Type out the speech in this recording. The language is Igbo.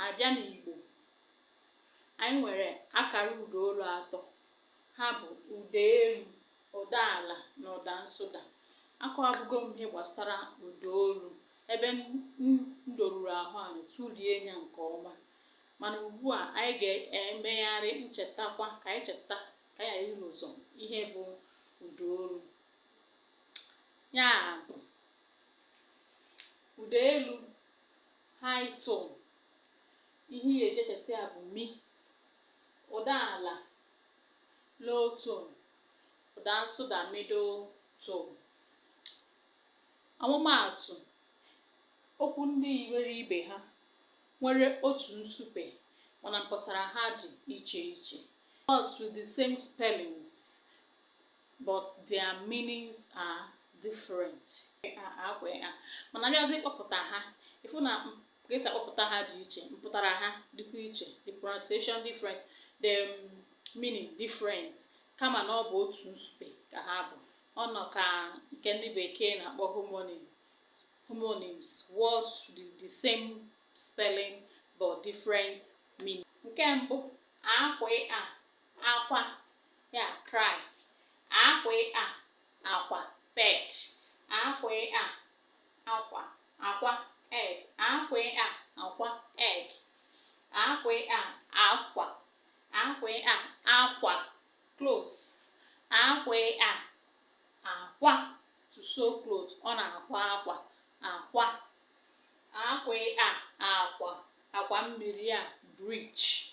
abịa n'Igbo, anyị nwere akara ụdaolu atọ. Ha bụ udaelu, udaala na udansụda. Akọwabugo m ihe gbasara udaolu ebe m doruru ahụ anyị tụlie ya nke ọma. Mana ugbu a anyị ga-emegharị nchetakwa ka anyị cheta ka anyị ghara ụzọ ihe bụ udaolu. Ya bụ udaelu high tone, ihe ị ga-eji echeta ya bụ mi. Udaala low tone, udansụda middle tone. Ọmụmaatụ, okwu ndị nwere ibe ha nwere otu nsupe mana mpụtara ha dị iche iche. Words with the same spellings but their meanings are different. Mana abịazi ịkpọpụta ha, ịfụ na ka esi akpọpụta ha dị iche, mpụtara ha dịkwa iche, the pronunciation different, the meaning different, kama na ọ bụ otu nsupe ka ha bụ. Ọ nọ ka nke ndị bekee na-akpọ homonyms, words with the same spelling but different meaning. Nke mbụ, akwa, ya cry. Akwa, pet. Akwa, egg. Akwa, egg. Akwa, clothes. Akwa, to sew clothes. Ọ na-akwa akwa. Akwa mmiri, bridge.